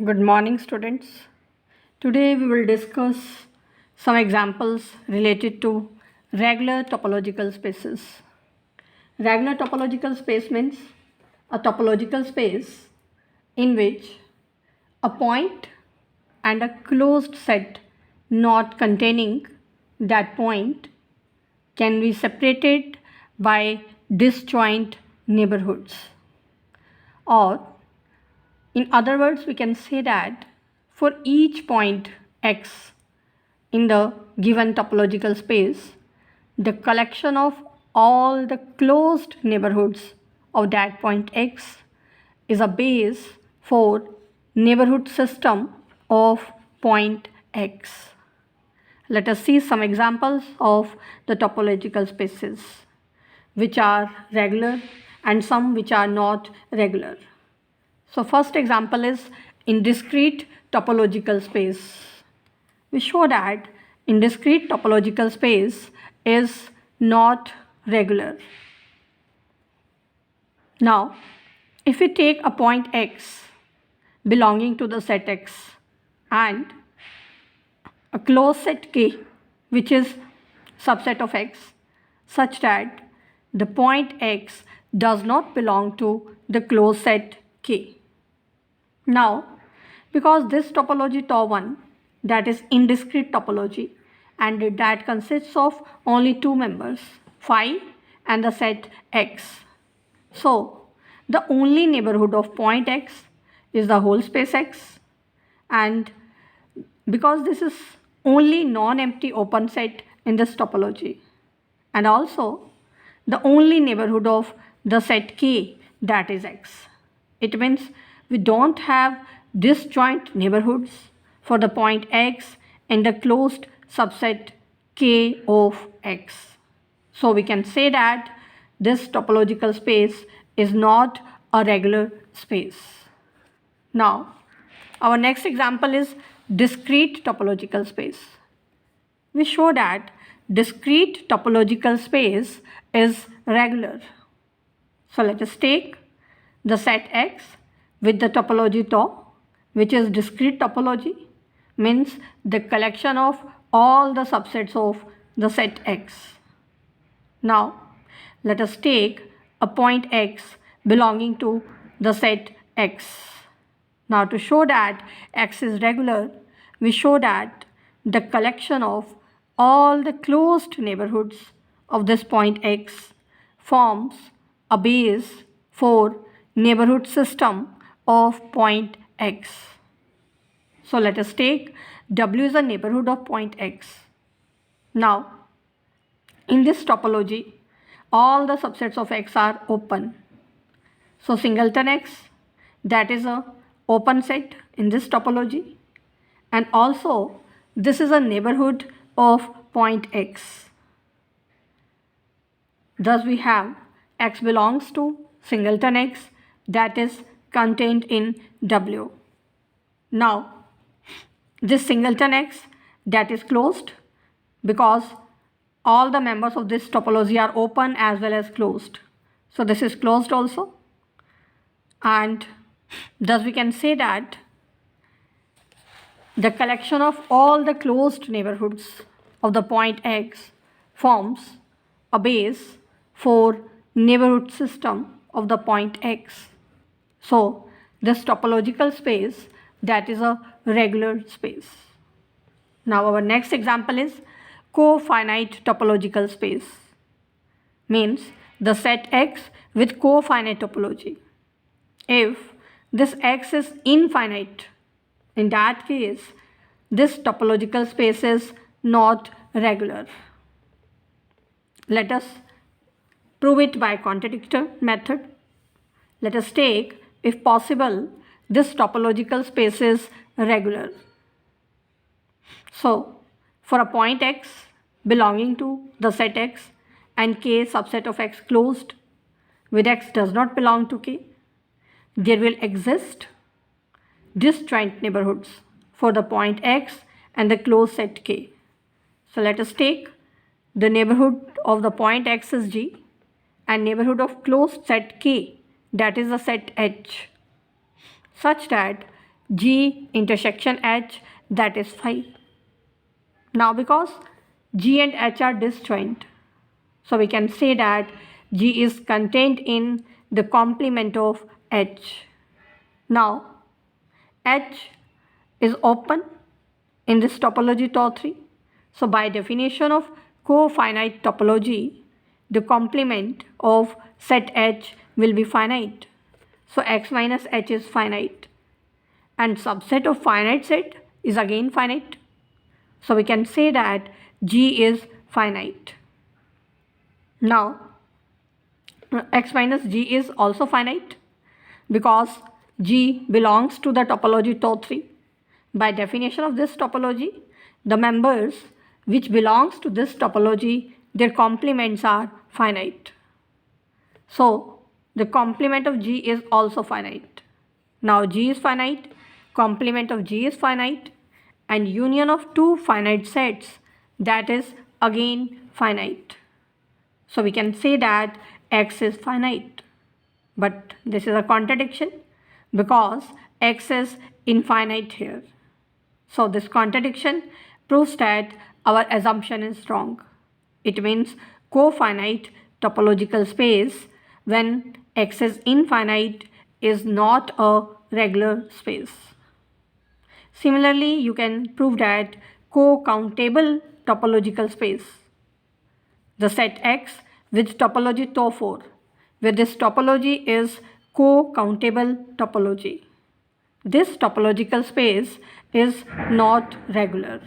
Good morning, students. Today we will discuss some examples related to regular topological spaces. Regular topological space means a topological space in which a point and a closed set not containing that point can be separated by disjoint neighborhoods. Or in other words, we can say that for each point x in the given topological space, the collection of all the closed neighborhoods of that point x is a base for neighborhood system of point x. Let us see some examples of the topological spaces which are regular and some which are not regular. So first example is indiscrete topological space. We show that indiscrete topological space is not regular. Now, if we take a point x belonging to the set x and a closed set k which is subset of x such that the point x does not belong to the closed set k. Now, because this topology tau1 that is indiscrete topology and that consists of only two members phi and the set x. So, the only neighborhood of point x is the whole space x, and because this is only non-empty open set in this topology, and also the only neighborhood of the set k that is x. It means we don't have disjoint neighborhoods for the point x in the closed subset k of x. So we can say that this topological space is not a regular space. Now, our next example is discrete topological space. We show that discrete topological space is regular. So let us take the set x with the topology tau, which is discrete topology, means the collection of all the subsets of the set x. Now, let us take a point x belonging to the set x. Now, to show that x is regular, we show that the collection of all the closed neighborhoods of this point x forms a base for neighborhood system of point x. So let us take W is a neighborhood of point x. Now, in this topology, all the subsets of x are open. So singleton x, that is a open set in this topology, and also this is a neighborhood of point x. Thus we have x belongs to singleton x that is contained in W. Now, this singleton x that is closed because all the members of this topology are open as well as closed. So this is closed also, and thus we can say that the collection of all the closed neighborhoods of the point x forms a base for neighborhood system of the point x. So this topological space that is a regular space. Now our next example is cofinite topological space, means the set x with cofinite topology. If this x is infinite, in that case this topological space is not regular. Let us prove it by contradictor method. Let us take, if possible, this topological space is regular. So, for a point x belonging to the set x and k subset of x closed with x does not belong to k, there will exist disjoint neighborhoods for the point x and the closed set k. So let us take the neighborhood of the point x is G and neighborhood of closed set k, that is the set H, such that G intersection H, that is phi. Now because G and H are disjoint, so we can say that G is contained in the complement of H. Now H is open in this topology Tau 3. So by definition of cofinite topology, the complement of set H will be finite. So X minus H is finite, and subset of finite set is again finite. So we can say that G is finite. Now X minus G is also finite because G belongs to the topology Tau 3. By definition of this topology, the members which belongs to this topology, their complements are finite. So the complement of G is also finite. Now G is finite, complement of G is finite, and union of two finite sets, that is again finite. So we can say that X is finite. But this is a contradiction because X is infinite here. So this contradiction proves that our assumption is wrong. It means cofinite topological space when X is infinite is not a regular space. Similarly, you can prove that co-countable topological space, the set X with topology Tau 4, where this topology is co-countable topology. This topological space is not regular.